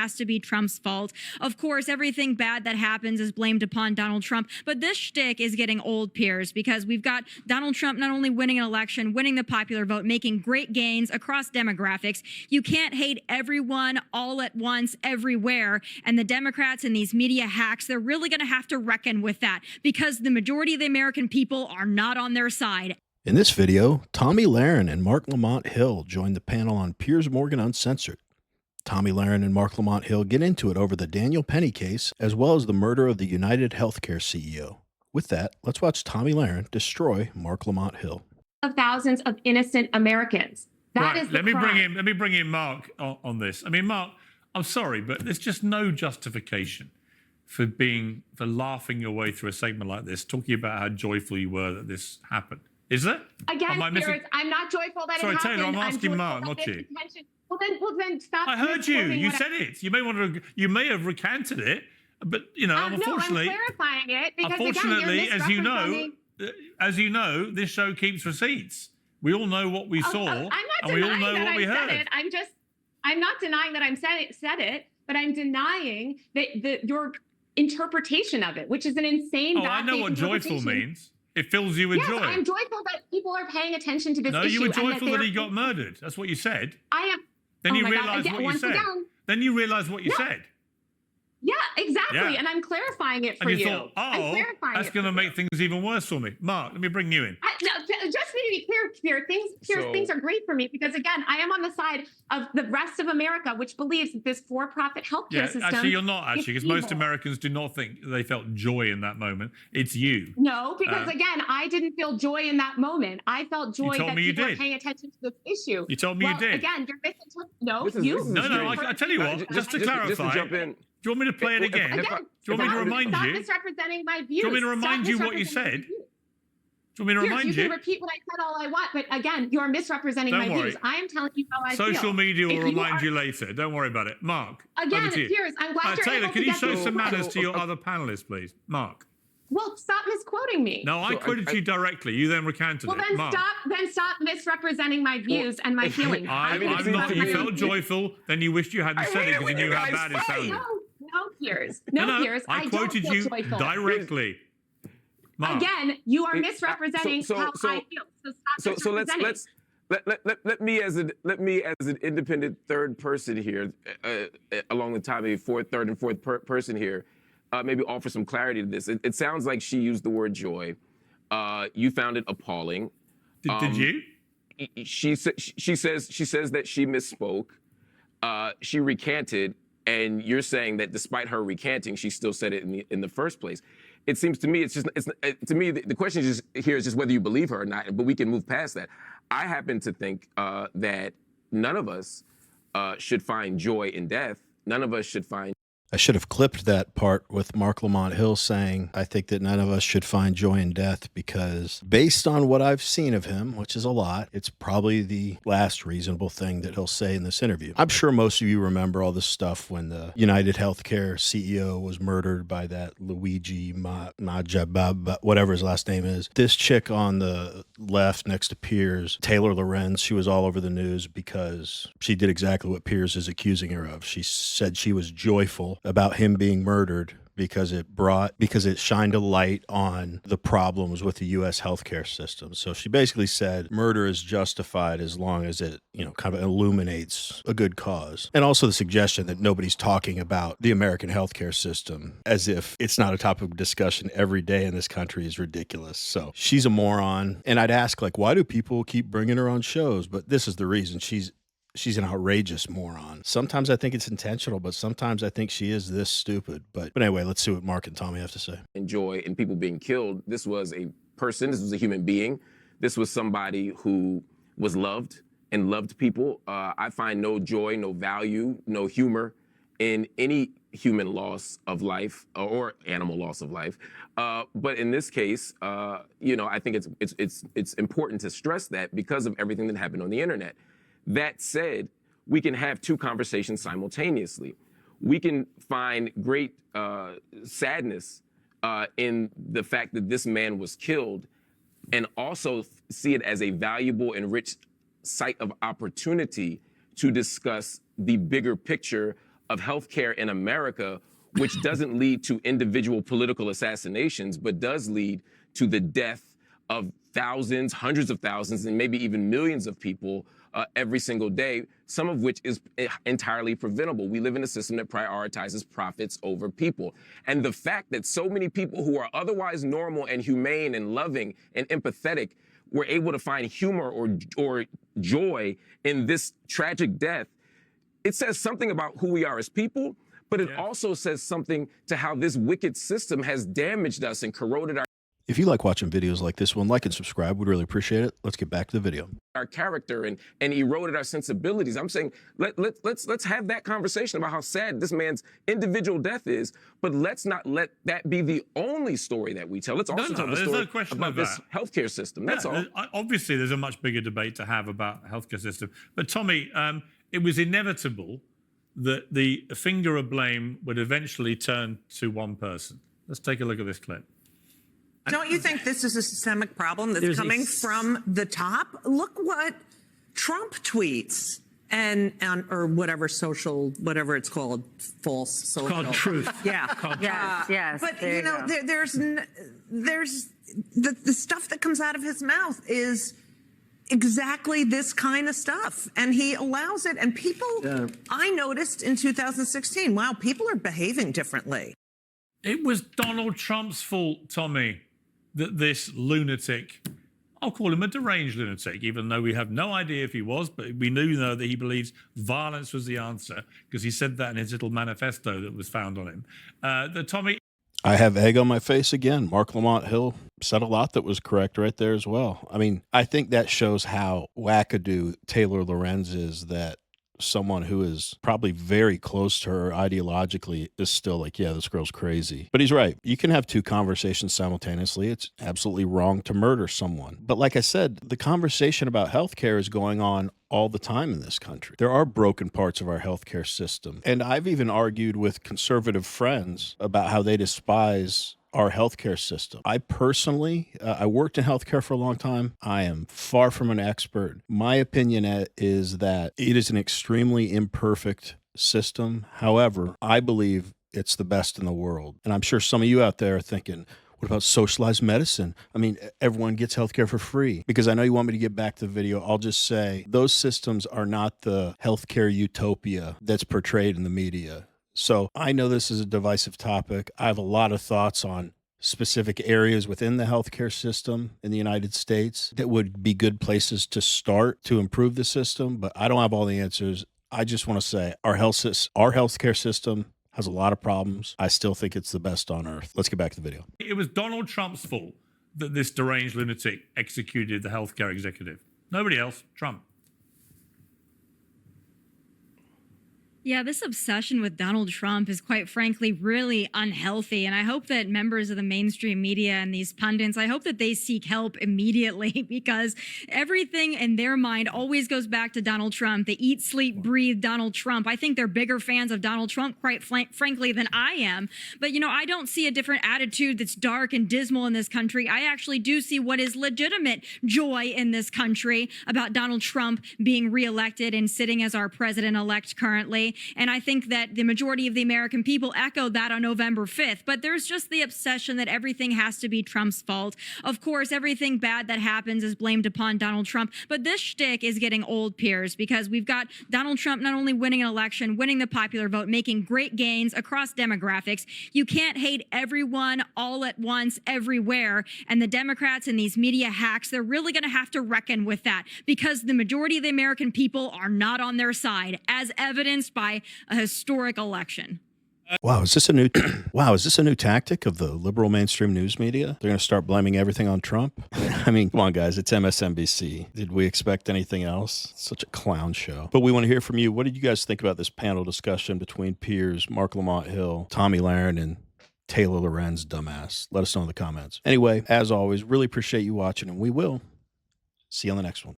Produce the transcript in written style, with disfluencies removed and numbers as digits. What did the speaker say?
has to be Trump's fault. Of course, everything bad that happens is blamed upon Donald Trump. But this shtick is getting old, Piers, because we've got Donald Trump not only winning an election, winning the popular vote, making great gains across demographics. You can't hate everyone all at once, everywhere. And the Democrats and these media hacks, they're really going to have to reckon with that because the majority of the American people are not on their side. In this video, Tomi Lahren and Marc Lamont Hill joined the panel on Piers Morgan Uncensored. Tomi Lahren and Marc Lamont Hill get into it over the Daniel Penny case, as well as the murder of the United Healthcare CEO. With that, let's watch Tomi Lahren destroy Marc Lamont Hill. Of thousands of innocent Americans. That is the crime. Let me bring in Marc on this. I mean, Marc, I'm sorry, but there's just no justification for laughing your way through a segment like this, talking about how joyful you were that this happened. Is there? Again, Piers, I'm not joyful that it happened. Sorry, Taylor, I'm asking Marc, not you. Well, then stop. I heard you. You said it. You may have recanted it, but unfortunately, no, I'm clarifying it because unfortunately, again, as you know, this show keeps receipts. We all know what we saw, and we all know what we heard. I'm not denying that I said it, but I'm denying that your interpretation of it, which is an insane. Oh, I know what joyful means. It fills you with joy. Yes, I'm joyful that people are paying attention to this issue. No, you were joyful that he got murdered. That's what you said. I am. Then you realized what you said. Then you realized what you said. Yeah, exactly. Yeah. And I'm clarifying it for you. Thought, that's going to make things even worse for me. Marc, let me bring you in. Just to be clear, things are great for me because, again, I am on the side of the rest of America, which believes that this for-profit healthcare system. Actually, you're not, because most Americans do not think they felt joy in that moment. It's you. No, because, again, I didn't feel joy in that moment. I felt joy that people are paying attention to this issue. You told me you did. Again, you're I tell you what, just to clarify. Jump in. Do you want me to play it again? Do you want me to remind you? Stop misrepresenting my views. Do you want me to remind you what you said? Do you want me to remind you? You can repeat what I said all I want, but again, you're misrepresenting my views. I am telling you how I feel. Social media will remind you later. Don't worry about it. Marc, again, Piers, I'm glad you're Taylor, able can to you get show this some right. manners to your other panelists, please? Marc. Well, stop misquoting me. No, I quoted you directly. You then recanted it. Marc. Then stop misrepresenting my views and my feelings. You felt joyful, then you wished you hadn't said it because you knew how bad it sounded. No, Piers. No, Piers. I quoted you directly. Marc. Again, you are misrepresenting how I feel. So stop let me as an independent third person here, along the time of third and fourth person here, maybe offer some clarity to this. It sounds like she used the word joy. You found it appalling. Did you? She says that she misspoke. She recanted. And you're saying that despite her recanting, she still said it in the first place. It seems to me the question is just whether you believe her or not. But we can move past that. I happen to think that none of us should find joy in death. None of us should find. I should have clipped that part with Marc Lamont Hill saying, I think that none of us should find joy in death because based on what I've seen of him, which is a lot, it's probably the last reasonable thing that he'll say in this interview. I'm sure most of you remember all this stuff when the United Healthcare CEO was murdered by that Luigi Majabab, whatever his last name is. This chick on the left next to Piers, Taylor Lorenz, she was all over the news because she did exactly what Piers is accusing her of. She said she was joyful about him being murdered because it shined a light on the problems with the U.S. healthcare system. So she basically said murder is justified as long as it, kind of illuminates a good cause. And also the suggestion that nobody's talking about the American healthcare system as if it's not a topic of discussion every day in this country is ridiculous. So she's a moron. And I'd ask, why do people keep bringing her on shows? But this is the reason. She's an outrageous moron. Sometimes I think it's intentional, but sometimes I think she is this stupid. But anyway, let's see what Marc and Tomi have to say. Joy in people being killed. This was a person. This was a human being. This was somebody who was loved and loved people. I find no joy, no value, no humor in any human loss of life or animal loss of life. But in this case, I think it's important to stress that because of everything that happened on the internet. That said, we can have two conversations simultaneously. We can find great sadness in the fact that this man was killed and also see it as a valuable and rich site of opportunity to discuss the bigger picture of healthcare in America, which doesn't lead to individual political assassinations, but does lead to the death of thousands, hundreds of thousands, and maybe even millions of people every single day, some of which is entirely preventable. We live in a system that prioritizes profits over people. And the fact that so many people who are otherwise normal and humane and loving and empathetic were able to find humor or joy in this tragic death, it says something about who we are as people, but it also says something to how this wicked system has damaged us and corroded If you like watching videos like this one, like and subscribe. We'd really appreciate it. Let's get back to the video. our character and eroded our sensibilities. I'm saying let's have that conversation about how sad this man's individual death is, but let's not let that be the only story that we tell. Let's also tell the story about this healthcare system. That's all. Obviously, there's a much bigger debate to have about the healthcare system. But Tomi, it was inevitable that the finger of blame would eventually turn to one person. Let's take a look at this clip. Don't you think this is a systemic problem that's coming from the top? Look what Trump tweets or whatever social, whatever it's called, false social. Called truth. Yeah. Yes. But you know, there's the stuff that comes out of his mouth is exactly this kind of stuff, and he allows it. And people, I noticed in 2016, wow, people are behaving differently. It was Donald Trump's fault, Tomi, that this lunatic, I'll call him a deranged lunatic, even though we have no idea if he was, but we do know that he believes violence was the answer, because he said that in his little manifesto that was found on him. Tomi, I have egg on my face again. Marc Lamont Hill said a lot that was correct right there as well. I mean, I think that shows how wackadoo Taylor Lorenz is, that someone who is probably very close to her ideologically is still like, yeah, this girl's crazy. But he's right. You can have two conversations simultaneously. It's absolutely wrong to murder someone. But like I said, the conversation about healthcare is going on all the time in this country. There are broken parts of our healthcare system. And I've even argued with conservative friends about how they despise our healthcare system. I personally, I worked in healthcare for a long time. I am far from an expert. My opinion is that it is an extremely imperfect system. However, I believe it's the best in the world. And I'm sure some of you out there are thinking, what about socialized medicine? I mean, everyone gets healthcare for free. Because I know you want me to get back to the video. I'll just say those systems are not the healthcare utopia that's portrayed in the media. So I know this is a divisive topic. I have a lot of thoughts on specific areas within the healthcare system in the United States that would be good places to start to improve the system, but I don't have all the answers. I just want to say our healthcare system has a lot of problems. I still think it's the best on earth. Let's get back to the video. it was Donald Trump's fault that this deranged lunatic executed the healthcare executive. Nobody else, Trump. Yeah, this obsession with Donald Trump is quite frankly really unhealthy. And I hope that members of the mainstream media and these pundits, I hope that they seek help immediately, because everything in their mind always goes back to Donald Trump. They eat, sleep, breathe Donald Trump. I think they're bigger fans of Donald Trump, quite frankly, than I am. But, you know, I don't see a different attitude that's dark and dismal in this country. I actually do see what is legitimate joy in this country about Donald Trump being reelected and sitting as our president-elect currently. And I think that the majority of the American people echoed that on November 5th. But there's just the obsession that everything has to be Trump's fault. Of course, everything bad that happens is blamed upon Donald Trump. But this shtick is getting old, Piers, because we've got Donald Trump not only winning an election, winning the popular vote, making great gains across demographics. You can't hate everyone all at once, everywhere. And the Democrats and these media hacks, they're really going to have to reckon with that, because the majority of the American people are not on their side, as evidenced by a historic election. Wow, is this a new tactic of the liberal mainstream news media? They're going to start blaming everything on Trump? I mean, come on, guys, it's MSNBC. Did we expect anything else? Such a clown show. But we want to hear from you. What did you guys think about this panel discussion between Piers, Marc Lamont Hill, Tomi Lahren, and Taylor Lorenz, dumbass? Let us know in the comments. Anyway, as always, really appreciate you watching, and we will see you on the next one.